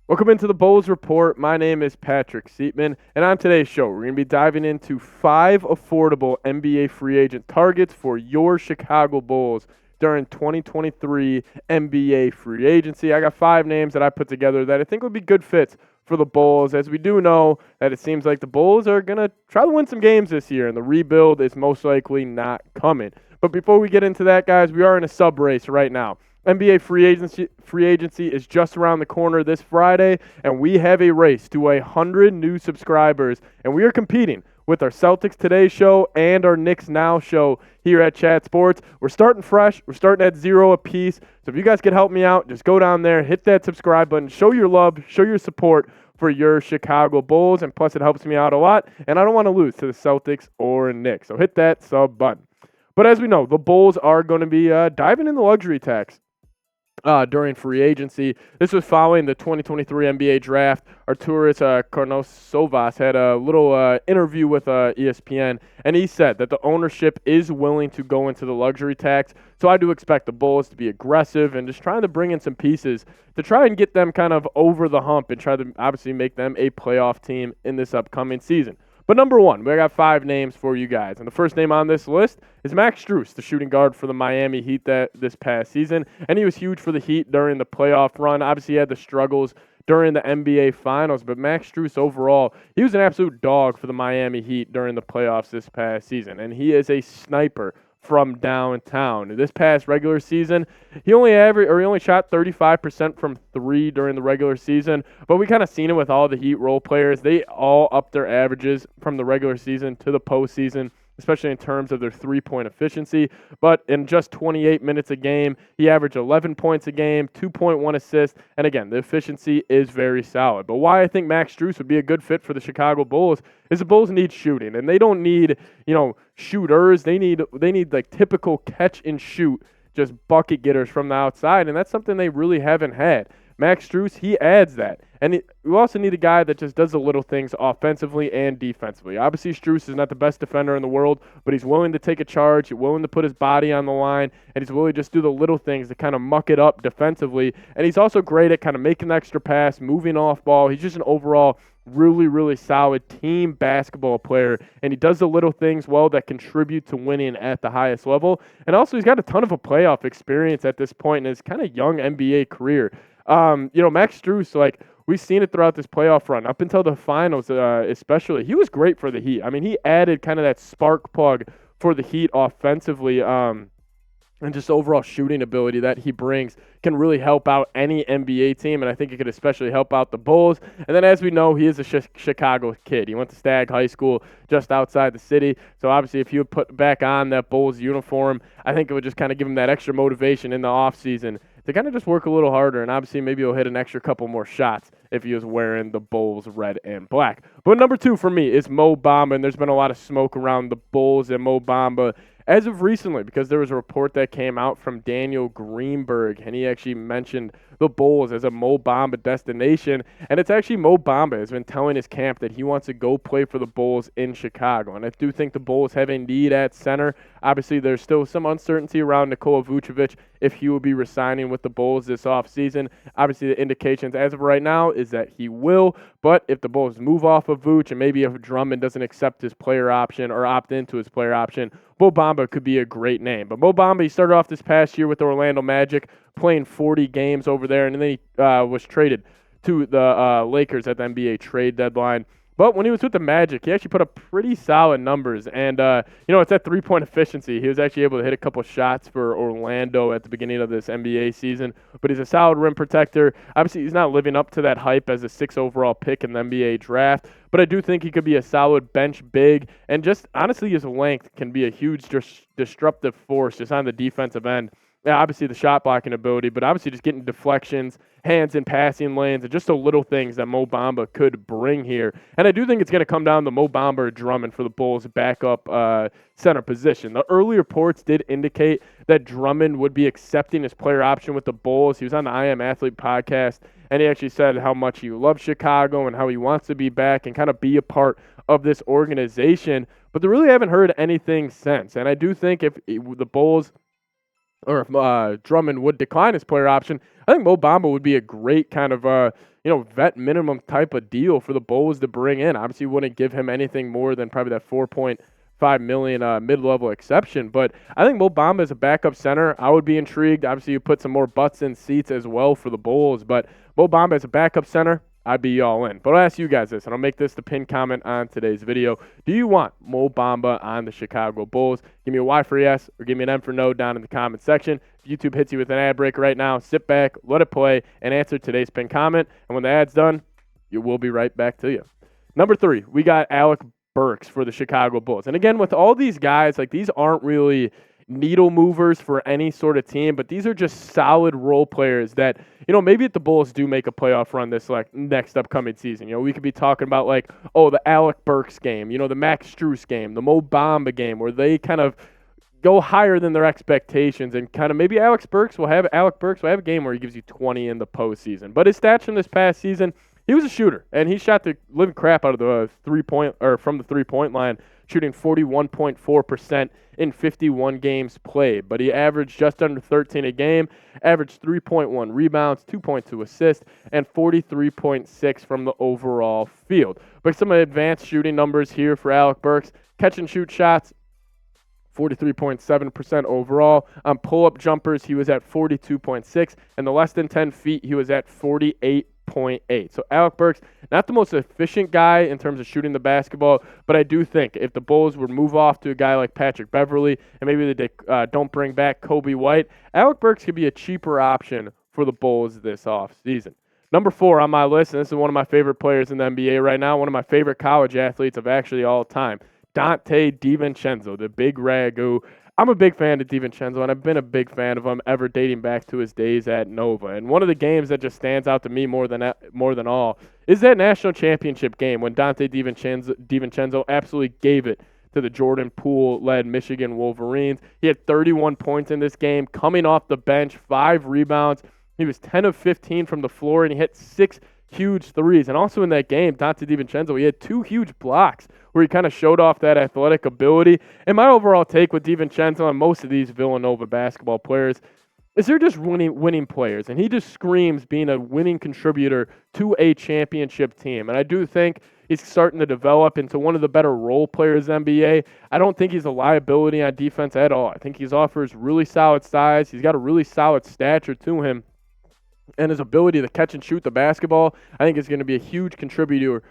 Welcome into the Bulls Report. My name is Patrick Siepman, and on today's show, we're going to be diving into 5 affordable NBA free agent targets for your Chicago Bulls during 2023 NBA free agency. I got 5 names that I put together that I think would be good fits for the Bulls, as we do know that it seems like the Bulls are going to try to win some games this year, and the rebuild is most likely not coming. But before we get into that, guys, we are in a sub race right now. NBA free agency is just around the corner this Friday, and we have a race to 100 new subscribers, and we are competing with our Celtics Today show and our Knicks Now show here at Chat Sports. We're starting fresh. We're starting at 0 apiece. So if you guys could help me out, just go down there, hit that subscribe button, show your love, show your support for your Chicago Bulls, and plus it helps me out a lot, and I don't want to lose to the Celtics or Knicks. So hit that sub button. But as we know, the Bulls are going to be diving in the luxury tax during free agency. This was following the 2023 NBA draft. Arturas Karnosovas had a little interview with ESPN, and he said that the ownership is willing to go into the luxury tax. So I do expect the Bulls to be aggressive and just trying to bring in some pieces to try and get them kind of over the hump and try to obviously make them a playoff team in this upcoming season. But number one, we got 5 names for you guys. And the first name on this list is Max Strus, the shooting guard for the Miami Heat this past season. And he was huge for the Heat during the playoff run. Obviously, he had the struggles during the NBA Finals. But Max Strus overall, he was an absolute dog for the Miami Heat during the playoffs this past season. And he is a sniper from downtown. This past regular season, he only shot 35% from 3 during the regular season, but we kind of seen it with all the Heat role players. They all upped their averages from the regular season to the postseason, especially in terms of their three-point efficiency. But in just 28 minutes a game, he averaged 11 points a game, 2.1 assists, and again, the efficiency is very solid. But why I think Max Strus would be a good fit for the Chicago Bulls is the Bulls need shooting, and they don't need, shooters. They need like typical catch and shoot, just bucket getters from the outside, and that's something they really haven't had. Max Strus, he adds that. And we also need a guy that just does the little things offensively and defensively. Obviously, Strus is not the best defender in the world, but he's willing to take a charge, he's willing to put his body on the line, and he's willing to just do the little things to kind of muck it up defensively. And he's also great at kind of making the extra pass, moving off ball. He's just an overall really, really solid team basketball player, and he does the little things well that contribute to winning at the highest level. And also, he's got a ton of a playoff experience at this point in his kind of young NBA career. Max Strus, we've seen it throughout this playoff run, up until the finals especially. He was great for the Heat. I mean, he added kind of that spark plug for the Heat offensively, and just overall shooting ability that he brings can really help out any NBA team, and I think it could especially help out the Bulls. And then, as we know, he is a Chicago kid. He went to Stagg High School just outside the city, so obviously if he would put back on that Bulls uniform, I think it would just kind of give him that extra motivation in the offseason to kind of just work a little harder, and obviously maybe he'll hit an extra couple more shots if he was wearing the Bulls red and black. But number 2 for me is Mo Bamba, and there's been a lot of smoke around the Bulls and Mo Bamba as of recently, because there was a report that came out from Daniel Greenberg, and he actually mentioned the Bulls as a Mo Bamba destination, and it's actually Mo Bamba has been telling his camp that he wants to go play for the Bulls in Chicago, and I do think the Bulls have a need at center. Obviously, there's still some uncertainty around Nikola Vucevic if he will be resigning with the Bulls this offseason. Obviously, the indications as of right now is that he will, but if the Bulls move off of Vooch and maybe if Drummond doesn't accept his player option or opt into his player option, Mo Bamba could be a great name. But Mo Bamba, he started off this past year with the Orlando Magic, playing 40 games over there, and then he was traded to the Lakers at the NBA trade deadline. But when he was with the Magic, he actually put up pretty solid numbers. And, it's that three-point efficiency. He was actually able to hit a couple shots for Orlando at the beginning of this NBA season. But he's a solid rim protector. Obviously, he's not living up to that hype as a 6th overall pick in the NBA draft. But I do think he could be a solid bench big. And just, honestly, his length can be a huge disruptive force just on the defensive end. Yeah, obviously the shot blocking ability, but obviously just getting deflections, hands in passing lanes, and just the little things that Mo Bamba could bring here. And I do think it's going to come down to Mo Bamba or Drummond for the Bulls' backup center position. The early reports did indicate that Drummond would be accepting his player option with the Bulls. He was on the I Am Athlete podcast, and he actually said how much he loves Chicago and how he wants to be back and kind of be a part of this organization. But they really haven't heard anything since. And I do think if the Bulls or if Drummond would decline his player option, I think Mo Bamba would be a great kind of vet minimum type of deal for the Bulls to bring in. Obviously, wouldn't give him anything more than probably that $4.5 million mid-level exception. But I think Mo Bamba as a backup center, I would be intrigued. Obviously, you put some more butts in seats as well for the Bulls. But Mo Bamba as a backup center, I'd be all in. But I'll ask you guys this, and I'll make this the pinned comment on today's video. Do you want Mo Bamba on the Chicago Bulls? Give me a Y for yes or give me an M for no down in the comment section. If YouTube hits you with an ad break right now, sit back, let it play, and answer today's pinned comment. And when the ad's done, it will be right back to you. Number 3, we got Alec Burks for the Chicago Bulls. And again, with all these guys, like these aren't really needle movers for any sort of team, but these are just solid role players that, maybe if the Bulls do make a playoff run this next upcoming season, we could be talking about the Alec Burks game, the Max Strus game, the Mo Bamba game, where they kind of go higher than their expectations, and kind of maybe Alec Burks will have a game where he gives you 20 in the postseason. But his stats from this past season, he was a shooter, and he shot the living crap out of the from the 3-point line, shooting 41.4% in 51 games played. But he averaged just under 13 a game, averaged 3.1 rebounds, 2.2 assists, and 43.6 from the overall field. But some advanced shooting numbers here for Alec Burks. Catch and shoot shots, 43.7% overall. On pull-up jumpers, he was at 42.6, and the less than 10 feet, he was at 48.8. So Alec Burks, not the most efficient guy in terms of shooting the basketball, but I do think if the Bulls would move off to a guy like Patrick Beverley, and maybe they don't bring back Kobe White, Alec Burks could be a cheaper option for the Bulls this offseason. Number 4 on my list, and this is one of my favorite players in the NBA right now, one of my favorite college athletes of actually all time, Donte DiVincenzo, the big ragu. I'm a big fan of DiVincenzo, and I've been a big fan of him ever dating back to his days at Nova. And one of the games that just stands out to me more than all is that national championship game when Donte DiVincenzo absolutely gave it to the Jordan Poole-led Michigan Wolverines. He had 31 points in this game, coming off the bench, 5 rebounds. He was 10 of 15 from the floor, and he hit 6 huge threes. And also in that game, Donte DiVincenzo, he had 2 huge blocks where he kind of showed off that athletic ability. And my overall take with DiVincenzo and most of these Villanova basketball players is they're just winning players. And he just screams being a winning contributor to a championship team. And I do think he's starting to develop into one of the better role players in the NBA. I don't think he's a liability on defense at all. I think he offers really solid size. He's got a really solid stature to him. And his ability to catch and shoot the basketball, I think is going to be a huge contributor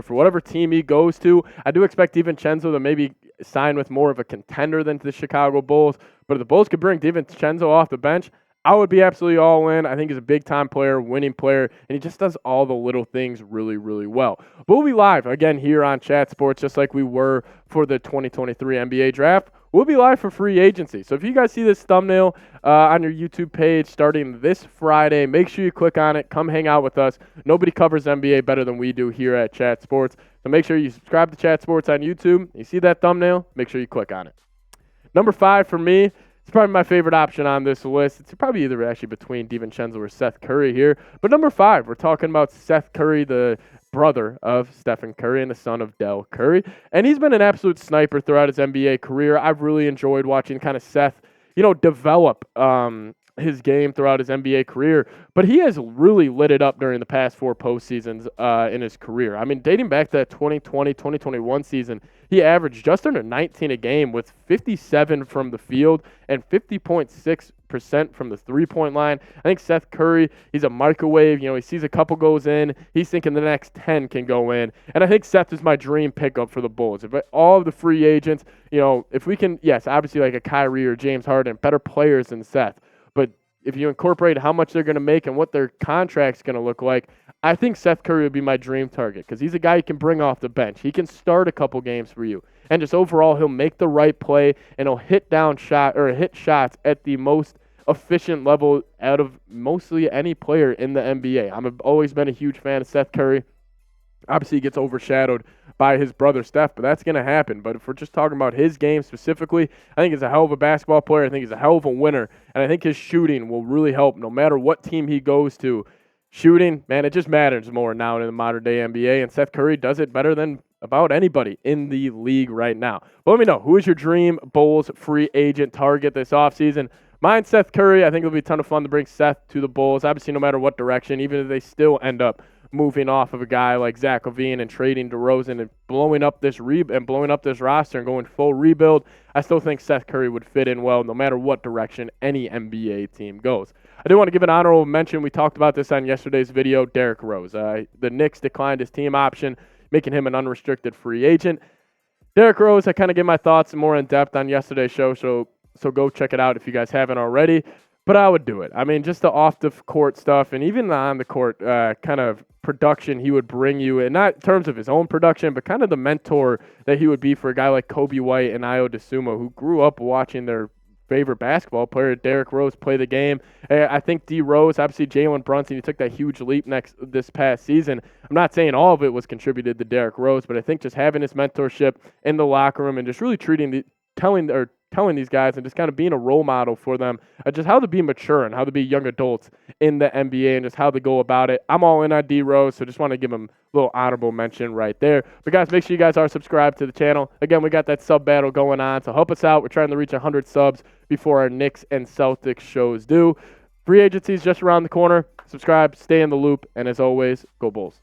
for whatever team he goes to. I do expect DiVincenzo to maybe sign with more of a contender than the Chicago Bulls. But if the Bulls could bring DiVincenzo off the bench, I would be absolutely all in. I think he's a big-time player, winning player, and he just does all the little things really, really well. We'll be live again here on Chat Sports, just like we were for the 2023 NBA Draft. We'll be live for free agency. So if you guys see this thumbnail on your YouTube page starting this Friday, make sure you click on it. Come hang out with us. Nobody covers NBA better than we do here at Chat Sports. So make sure you subscribe to Chat Sports on YouTube. You see that thumbnail? Make sure you click on it. Number 5 for me, it's probably my favorite option on this list. It's probably either actually between DiVincenzo or Seth Curry here. But number 5, we're talking about Seth Curry, the brother of Stephen Curry and the son of Del Curry. And he's been an absolute sniper throughout his NBA career. I've really enjoyed watching kind of Seth, develop his game throughout his NBA career. But he has really lit it up during the past 4 postseasons in his career. I mean, dating back to that 2020-2021 season, he averaged just under 19 a game with 57 from the field and 50.6% from the three-point line. I think Seth Curry, he's a microwave. He sees a couple goes in. He's thinking the next 10 can go in. And I think Seth is my dream pickup for the Bulls. If all of the free agents, if we can, yes, obviously like a Kyrie or James Harden, better players than Seth. But if you incorporate how much they're going to make and what their contract's going to look like, I think Seth Curry would be my dream target because he's a guy you can bring off the bench. He can start a couple games for you. And just overall, he'll make the right play and he'll hit shots at the most efficient level out of mostly any player in the NBA. I've always been a huge fan of Seth Curry. Obviously, he gets overshadowed by his brother Steph, but that's going to happen. But if we're just talking about his game specifically, I think he's a hell of a basketball player. I think he's a hell of a winner. And I think his shooting will really help no matter what team he goes to. Shooting, man, it just matters more now in the modern-day NBA, and Seth Curry does it better than about anybody in the league right now. But let me know, who is your dream Bulls free agent target this offseason? Mine, Seth Curry. I think it'll be a ton of fun to bring Seth to the Bulls. Obviously, no matter what direction, even if they still end up moving off of a guy like Zach LaVine and trading DeRozan and blowing up this roster and going full rebuild, I still think Seth Curry would fit in well no matter what direction any NBA team goes. I do want to give an honorable mention. We talked about this on yesterday's video. Derrick Rose. The Knicks declined his team option, making him an unrestricted free agent. Derrick Rose, I kind of gave my thoughts more in depth on yesterday's show, so go check it out if you guys haven't already. But I would do it. I mean, just the off-the-court stuff and even the on-the-court kind of production he would bring you, and not in terms of his own production, but kind of the mentor that he would be for a guy like Kobe White and Ayo Dosunmu, who grew up watching their favorite basketball player, Derrick Rose, play the game. I think D. Rose, obviously Jalen Brunson, he took that huge leap this past season. I'm not saying all of it was contributed to Derrick Rose, but I think just having his mentorship in the locker room and just really telling these guys and just kind of being a role model for them, just how to be mature and how to be young adults in the NBA and just how to go about it. I'm all in on D. Rose, so just want to give him a little honorable mention right there. But guys, make sure you guys are subscribed to the channel. Again, we got that sub battle going on, so help us out. We're trying to reach 100 subs before our Knicks and Celtics shows do. Free agency is just around the corner. Subscribe, stay in the loop, and as always, go Bulls.